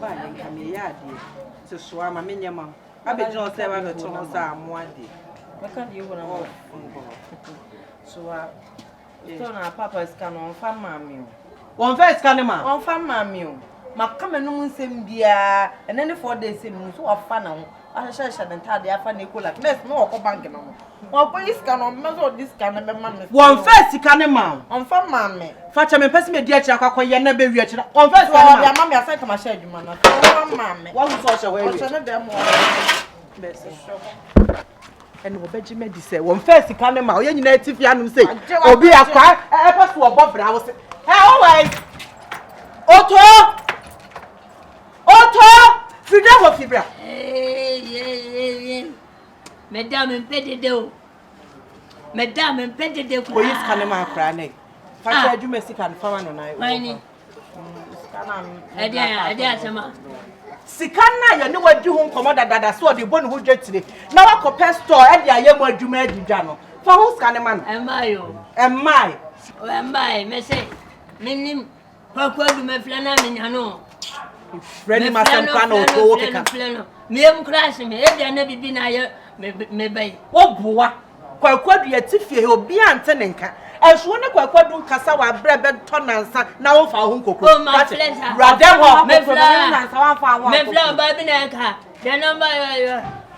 ba yen ka me ya de se so ama me nyama abedro se ba beto no sa amoade meka de wo na wo so so na papa ska no fa mami o won fa ska ne ma won fa mami o maka me no nsem bia ene ne 4 days em so afa na ho ahesha den tade afa na ekola next no okọ bank no won po iska no me so diska na be ma me won fa ska ne ma won fa mami fa cha me pese me di akira kwakoye na be wi akira won fa ska ne ma ya mami asa kama sha adwuma na won mami wa so sha wa wi o che ne dem o bese ene wo beji me di se won fa ska ne ma o ye nyina tifia anu sei obi akwa e pese wo bobra wo se always Otoo Frida wo fibra Madame mpedede Madame mpedede ko yi ska ne ma kra ne fa cha adwuma sika ne fama no na wani ade asema sika na ye ne wadi hu nkomo dadada so de bonu hu dwetire na wa kopɛ store e de ayemu adwuma adidwa no fa hu ska ne ma no emai me say minim kwakwadu me flana me nyano friend ma sem kwa na Otoo wo keka me em crash me e bia na bibi na ye me bai wo boa kwakwadu ye tifie obi ante ne nka enso ne kwakwadu nkasa wa brebe to nansa na wo fa ho nkoko radem ho me nansa wa fa wa me fla ba bi na nka the number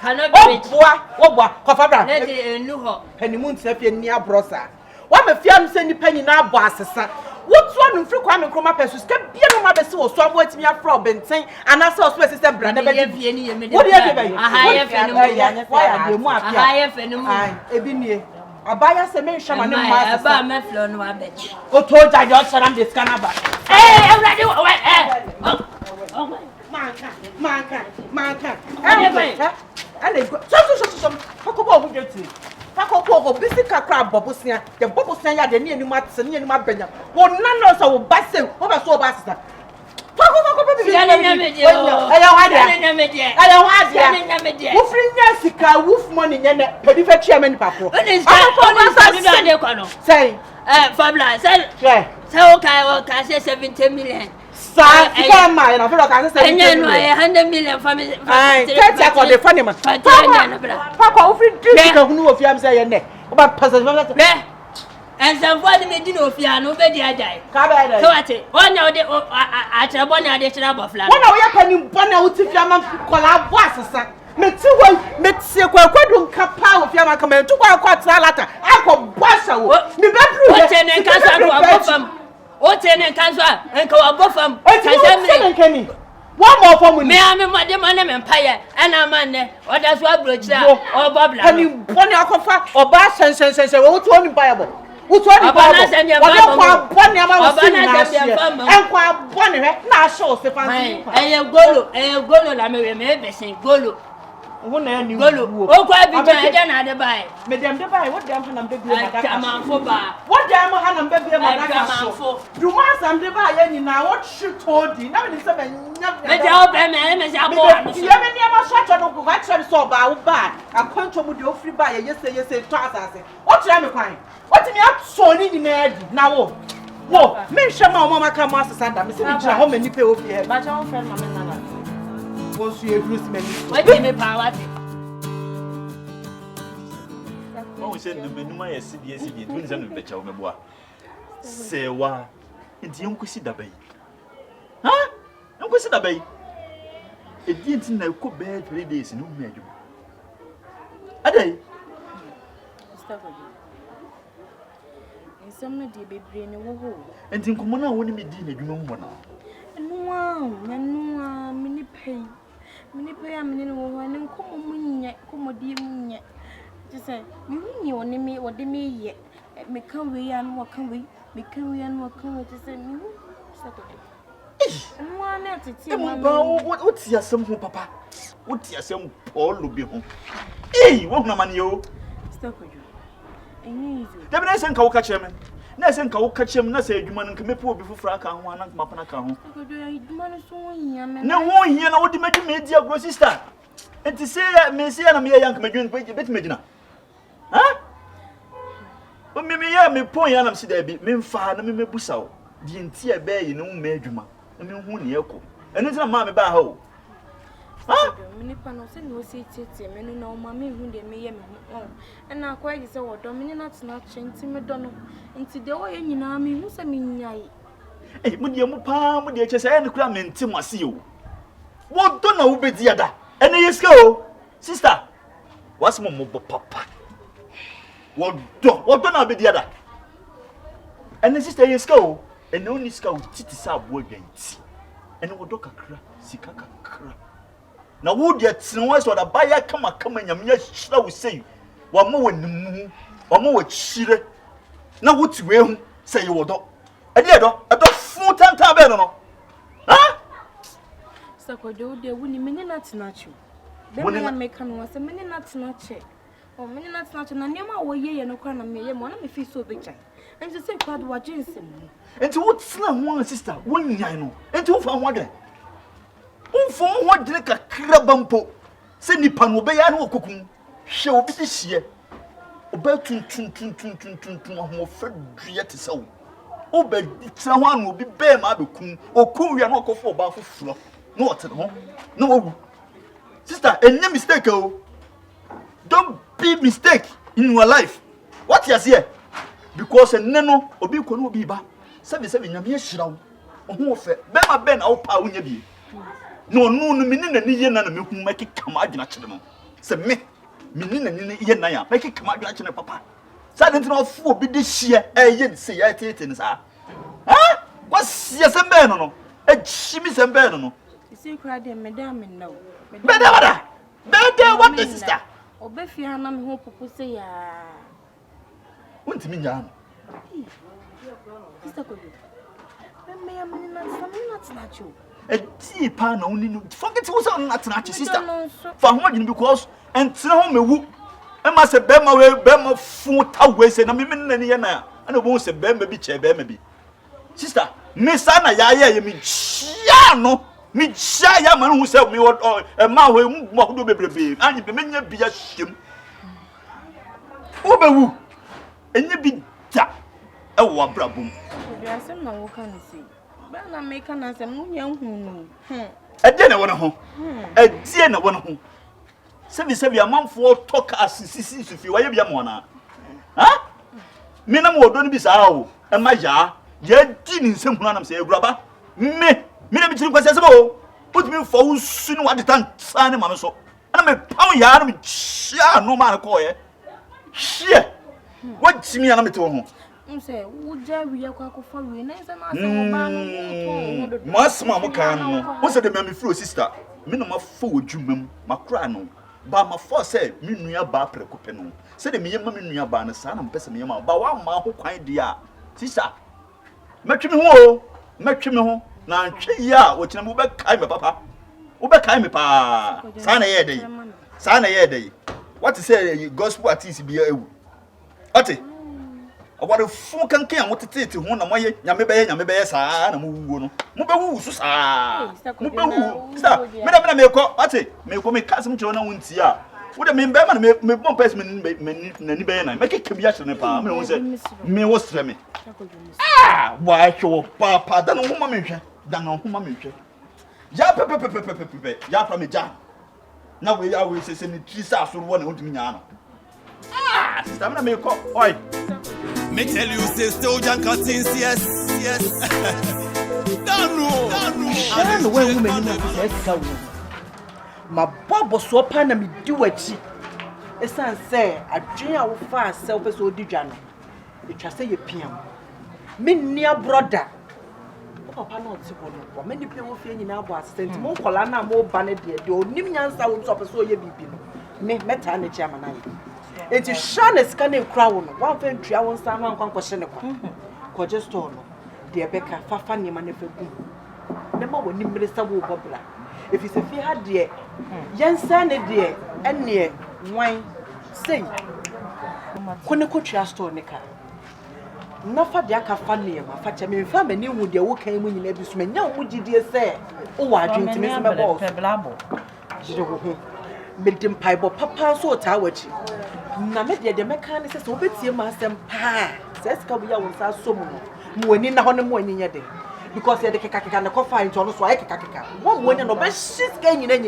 cannot be reached wo boa kofa bra let enu ho panimu ntafie ni abrosa wa me fiam se ni panyi na abo asesa wotu anu firi kwa me kroma pesu ska bia no ma besi wo so abo atimi afro benten anase o so system brand be ye ni ye me wo de be aha ye fe no mu aha ye fe no mu ebi nie abaya se me nhama ne ma asesa ba me flo no abechi Otoo jajo charam de scanner ba everybody manka ane so fakobo obu jeti fakobo bisi kakra bobusia de bobusia ya de ne enimu atse ne enimu abanya wo nano so wo basen wo be so wo basesa fakobo bibi wo free nya sika woof money nya ne pedi fa tua mani papo say Fabla say okay say 70 million sa sika ma na fero ka say 70 million 100 million for me tete ko de funny man papa wo free sika hunu wo fiam say ye ne wo ba pasa and some for the medina ofia no be dia jai ka ba da so ate onya ode a tire bona ade tire bofla wona wo ya panim bona wo ti fiam kola bo asesa meti kwakwadu nkapa wo fiam aka me tu kwa tralata akobasa wo me bedru o tene kansa do abofam o tene kansa enka wo abofam kansa me one more for me me made man me mpaye ana man ne oda so abrochira o bobla panim bona akofa oba sensensen wo tu oni bible Otoo ni baba wo kwa boni ama wo sin na se enkwa boni he na show se fancy eye golo la me besin golo wo na ni golo o kwa bi jan eja na de bai me dem de bai wo dem ha na be bi ma daka amanfo ba wo dem ha na be bi ma daka so duma sam de bai ye ni na what should todi na me se be nya me ja o be me se abo anu so ye me ni ama so cho no ko ka chere so ba wo ba akwanto mu de ofri ba ye yese to asase o tire me kwan what me so ni na edi na wo me hwema o mama ka mo asesa da me se ni jira ho mani pe ofi he ba cha o friend mama nana wo su e bruce mani what me power Mo se no menuma ye sibie tun se no becha o meboa Serwaa enti enkosi dabai ha enkosi dabai edi enti na ko be 3 days no mu adwuma adai Some de bebre ne wo ho enti nkomo na woni me di na adwuma mu na no a mini pay a mini wo ho ne nkomo munye komodi munye ti say mi hunni oni mi wode mi ye me kan we ya no kan we me kan we ya no kan we ti say mi hu saturday no a na tete ma ba wo ti asem ho papa wo ti asem polo bi ho wo huna mane yo stop you easy dem na sen ka wo ka kire me na sen ka wo ka kire me na say adwuma nka mepe obi fufura ka ho ana mapana ka ho adwuma no so hia me na ho hia na wo di madwuma edi agro sister enti say me say na me yank madwuma beti medina ha o me ya me pon ya na me si da bi me mfa na me mebusa wo di enti e be yi no me adwuma me hu ne eko Anything mammy by ho. Huh? Nipa no say no say tete me no mama hu de me ye me ho. And na kwa gi say wo do me not chenti me do no. Nti de wo ye nyina me hu say me nyai. Eh, mo de mo pa mo de che say en kura menti mo ase o. Wo do na wo bedi ada. Ene yeska o. Sister, what's mo papa? Wo do na bedi ada. Ene sister yeska o. Ene oni ska o titi sa abo adwanti. Ene wo do kakra, sika kakra. Na wo de tsenwa so da baya kama nyamnya hira wo sei. Wa mo wanimu, wa mo wachire. Na wo tiwe hu say wo do. Ade do fu tanta be no. Ha? Sakodo de wuni me na tenachu. Be me make no say me na tenache. O me na tenache na niam a wo ye no kwa na me ye mo na me fi so be chan. Enti say kwad wa jinsem. Enti wo tsena ho sister, wo nyan no. Enti wo fa ho adan. Unfo ho dire kakra bampo. Se nipa no be ya no kokum. Hwe obi ti hie. Oba tun ho fa dua te sawo. Oba tsena ho anu obi be ma be kum. Okum wi na okofo oba foforo. No what no. No wo. Sister, any mistake oh. Don't be mistake in your life. What you say? Because neno obi ko no obi ba. Sabi nyame hira wo. Ho fe. Be ma be na wo pa wo nya bi. No mini na ni ye na me hu make kama adwena kire no. Se me mini na ni ye na ya make kama adwena kire papa. Sa de ntina ofu obi de hie ye se ya tete ni sa. Ha? Kwasia se be no no. E chimi se be no no. Isi kura de me da me no. Be da wada. Be da what the sister? Obe fi ha na me ho popo se ya. Wonti mi nya no. Sister ko. Me ya me na tenachu. A deep pan only forget what's on that sister. For one because and tell me who and must have been my way, Bema 4,000 ways and I'm even any yana. And I won't say Bema be chair, maybe. Sister, Miss Anna, ya, me, no, me, ya man who said me what a man who walk to be, and you be a shim. Obewu, and you be that. Oh, what problem? I said, no, can see. Na make na se mu nya hu no. E de na wona ho. E die na wona ho. Sebi amanfo talk asisi sufi waye bia mo na. Ha? Me na mo do no bi sa o. E ma ya. Ya di ni nsem hu anam se eguraba. Me na bi tiri kwase se bo. Otumi fo usu ni wade tan san ma me so. Ana me pam ya na me chia no ma na ko ye. Hie. What timi ana me te wo ho. Say, would you kwa kufa we na say na say oba no to. Masma mo kan no. Who say the me fro sister? Me no ma fo odwumam, makra no. Ba ma fo say me nua ba prekope no. Say the me yema me nua ba na sa na mpese me yema. Ba wa ma ho kwan dia. Sister. Metwe me ho o. Metwe me ho. Na ntwe ya wo kina me be kai me papa. Wo be kai me pa. Sa na ye dey. Sa na ye dey. What say gospel artist bi ewu. Ate. Aware fu kankan a wotete ho na moye nyame beye saa na mo wuwo no mo be wu so saa mo be wu sta me na me ko ate me ko me kasem kyo na wonti a wo de me be ma na me bon person me na ni beye na me keke bia kire ne pa me won se me wo stre me wa hwo papa da no ho ma me hwe da no ho ma me hwe ja pepepepepepe ja fra me ja na we ya we se ni tri sa so wo na wotumi nya no sister me na me ko oi. Me tell you, say, still Janka things, yes. Don't know. The way women in my bob so pan and me do a cheap. A son say, I dream our fast self as old Dijano. It was say a piano. Me near brother. Papa not to go. Many people feeling now was sent more colana, more banner, dear. The old Nimian sounds of a so ye be. Me met an chairman. It is Shannon scanning crown. One friend, 3 hours, someone can question a quite just told. Dear Becca, Fafani manifesto. Never when you minister will bobble. If it's a fear, had dear, young son, dear, and near wine, say, Koneko Trastor Nica. Nafa Diaka Fanny, my father, me family knew would your work came in every man. Now, would you dear say, oh, I drink to Miss Mabel. Made them pipe or papa so towerchi. Namedia the mechanics will be your master pa. Says Kabia was our summon. When in a honeymoon in your day. because you keka na kofa into no so keka wo wo nya no be shit ga nyina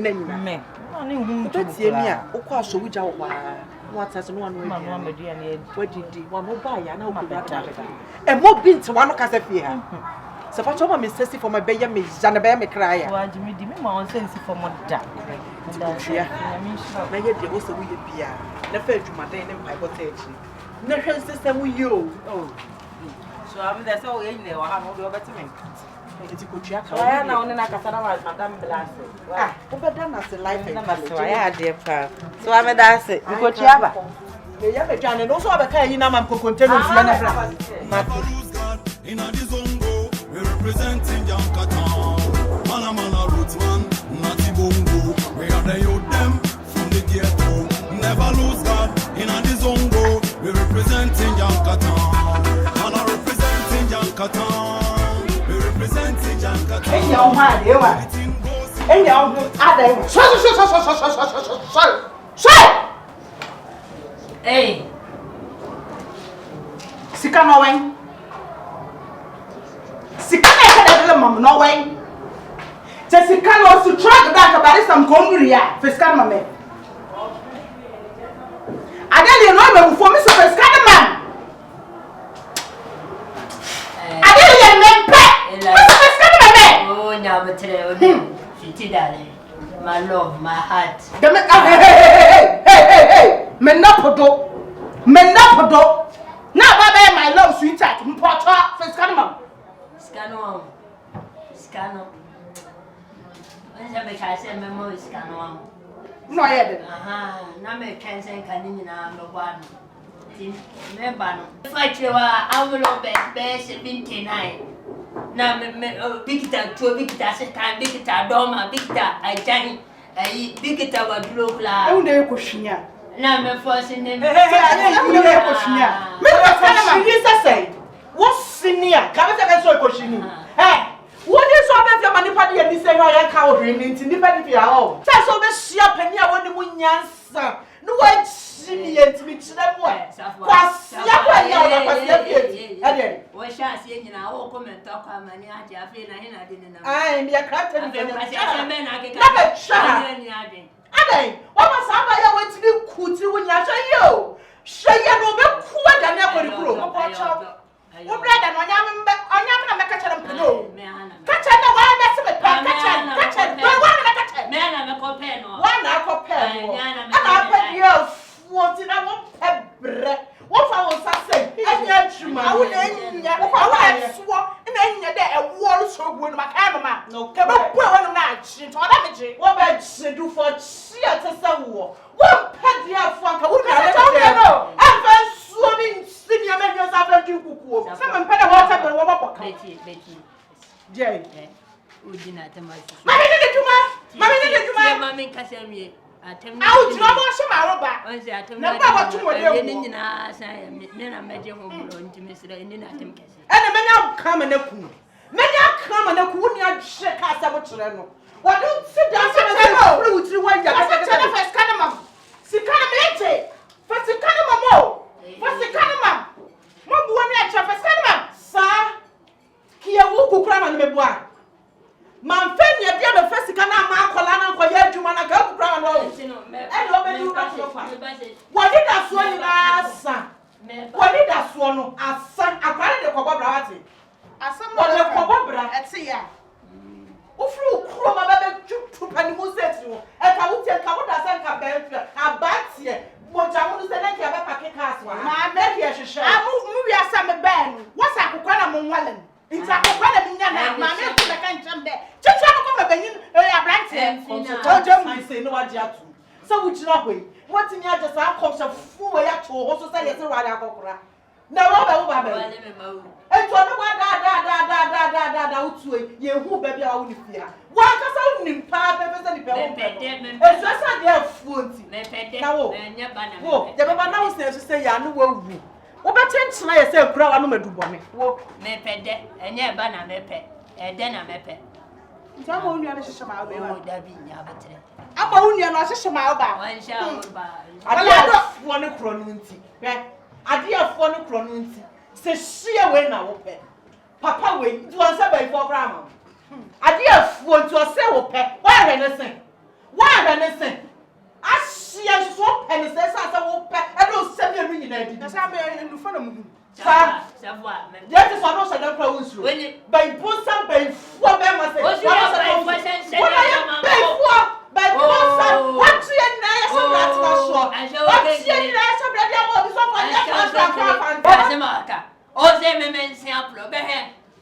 me ani hu to tie mi a wo kwa so wuja wo kwa what as no one ma no amadu ani wadidi wa mo ba ya na wo ba ta e mo bint wa no kasa fie ha se fa choma me sesi for my be ya me jana be me cry ya wa jimi di me ma on sensi for mo da ya na ye de wo so wo ye bia na fa adwuma den ne mpai bota echi na hwe system yo oh so am there so ye nyine wa ha no do beti me eti ko tua ka wa na one na kasa na wa madam blast ah wo be da na se life na ma so ya de pa so am da se ko tia ba me ya me dwane no so abeka yi na mam kokonte no fia na bra in a zongo we representing Yankatan mana roots man nati bongo we are the youth them from the ghetto never lose God in a zongo we representing Yankatan mana representing Yankatan we representing Yankatan enya o ma de wa enya o ada so Hey. Sika no wen. Sika na ka da mam no wen. Te sika no su track da ka bare sam konguri ya. Fiska na me. Adele no me bufo mi so fiska na mam. Adele me pe. Mi so fiska na me. Oh, nya betre o. Fiti dale. My love, my heart. Hey. Menapodo. Na baba my love sweetheart. Mpoto fiska na mam. Scano. Once I make I say memo is scano. No yede. Aha, na me kensen kanini na one. Remember no. If I tell I will be 79. Na me bigita to bigita setan bigita doma bigita ajan bigita wadro kla. E unde ko hwia. Na me force ne me. Unde ko hwia. Me ko hwia sese. Wo senior, ka be se so ko hwini. What is so bad for Nipa de ni say ya ka o hwini nti Nipa ni bia o. Say so be hia pani a woni mu nyansa. No wa chimi yentimi chire mo. Kwasia kwa ya o kwasia bi. Ade. Wo sha asie nyina wo comment akwa mani aje afi na he na de na. Ai mi akata ni. Kwasia me na ke ka. Na be cha. Ni ade. Ade. Wa ma sa ba ya wetimi kuti wo nya hwe yo. Hwe ya no be kuwa da na akori kuro. Mo ko cha. Wo brother no onyam na meka chere mpeno. Kacha na wa na se me pa kacha. Wa na kacha. Me na me ko pe no. Wa na ko pe no. Ana pa dia fuoti na wo pebre. Wo fa wo sase. Anya twuma. Wo na nya. Wo fa so na nya de ewo lu so guo no maka mama. No ke ba pu wo no na chi. To da meje. Wo ba chi du for chi atesa wo. Wo pa dia fu anka wo na no. Afa suo ni senior men yo sa fa du kukuo. Se me mpa da wo ta be wo ba boka. Beti. Je. Udina temasi. Mami ne juma. Mami kasemie. Atem. Awu juma mo so ma roba. Onse atem. Na ba watu mo de. Ni nyina san me na meje ho bro ntimi sira ni na atem kese. Ene menya kama na ku. Ni a hye ka sa bo kire no. Wo do si da se na furu wutiri wa ya ka se na first kana mam. Sikana mete. Fa sikana mamo. Fa sikana mam. Mo buo ni a cha first kana mam. Sa Kyekyeku kukura ma me bua. Man fe ni e dia be fa sikana ma akola na nkoya adwuma na ka kukura ma no. Ene obedi ka so fa. Wo di da so ni na sa. Wo di da so no asa akware de kobo bra wate. Asam no de kobo bra ete ya. Ufru kuro ma be tutu pani mu seti wo. E ka wuti ka wo da san ka be abatie. Mo jamu no se na kia be pake cars wa. Ma me hie hwehwe. Mu wi asa me ben. Wo sa akokwa na mo nwalen. Nti akokwa na minya na ma me ku na kan cham de. Chicha no ko benyin abrantie. O jamu se no waje atu. So wo jira hoi. What in ya just akosha fu we ya to ho so say yesi wale akokora. Na wo ba be. Eto no wa da utu ye hu ba bia wo ni fia. Wa kasa nim pa be se ni pe wo. Eto sa de afuonti. Na wo. Wo, je baba na wo se say ya no wa wu. Wo ba tenchena ye say kura wa no madubone. Wo Me pede, enye ba na me pe. Ede na me pe. ntia mo nua na hyehyɛ ma wo be wa. O da bi nya betre. Ama wo nua na hyehyɛ ma wo ba. Wan sha wo ba. Adeafo ne kro no nti. Hwɛ. Adeafo ne kro no nti. Se hye we na wo pe. Papa we you answer by for grandma. Adia want to say wo pe. Why anything? Why anything? She and so penny says I will pay. I don't send you in there. That's how I'm in front of me. Serwaa, that is what I said. When you by Bosa by 4 members, what's your by Bosa? What's your nice short? What's your nice oh, they may say up,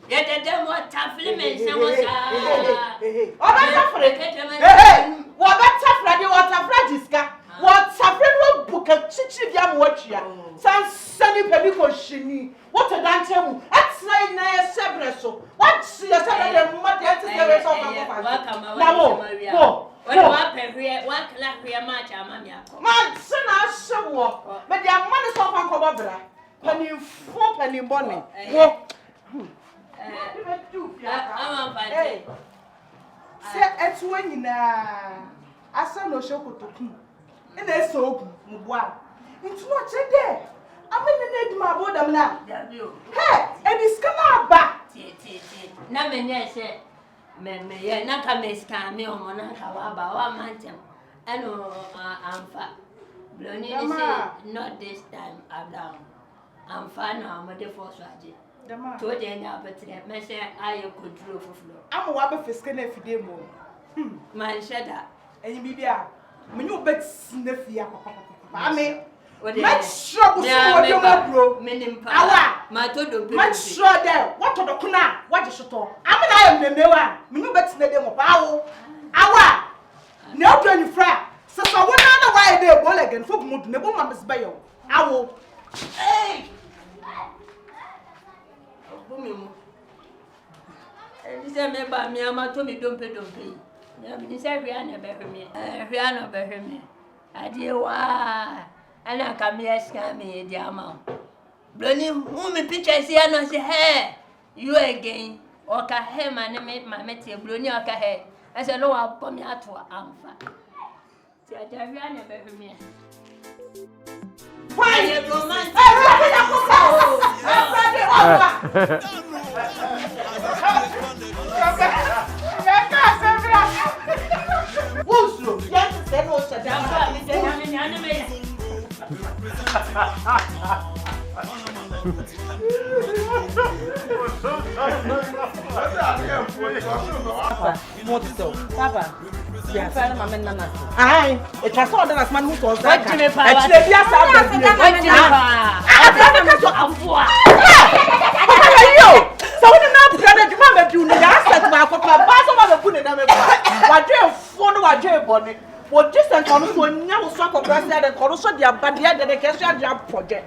yet the demo tough limits. What better Friday, what a Francisca? What's a friend book of Chichiam watcher? Some sunny pelico shini. What a dance! That's like nice Sabreso. What's your Saturday mother? Welcome, no. What about one clap here, much, Amania? My son, I show, but their mother's off on Cobra. Penny 4 penny bonnet. Say at when you I saw no show to come. And there's soap, Mubwa. It's not a day. I'm in the my board now. Hey, and it's come out back. Namene said, Mamma, not a miss me on one mountain. I know I'm fat. Blonny said, not this time, I'm down. I'm fine now, my dear for strategy. To the end of it, Messer, I could draw for floor. I'm a wabber for skin if you did more. Man, shut up. And you be there. When you bet sniffy, I mean, much trouble, bro. My todo, much sure there. What to the kuna? What is it all? I am the new one. You bet sniffy, our no 25. So, I wouldn't know why they're well again for mood, never mamma's bail. I will. Hey! This is me, me, I'm told me don't pay. This is Rihanna better me. Rihanna better me. I dear why. And I come here, scam me, dear mom. Blonny, whom me picture see, and I say, hey, you again. Or can hear my name, my meteor, Blonny, or can hear. I said, no, I'll put me out to a amfa. See, I tell Rihanna better me. Why are you romantic? Papa. Yes, I it was all that man who was that. So when you brother, you mama do the asset my papa, pass over the put in them. What you phone what you bonnet. What distance on so now so compressed and also their body that they can share their project.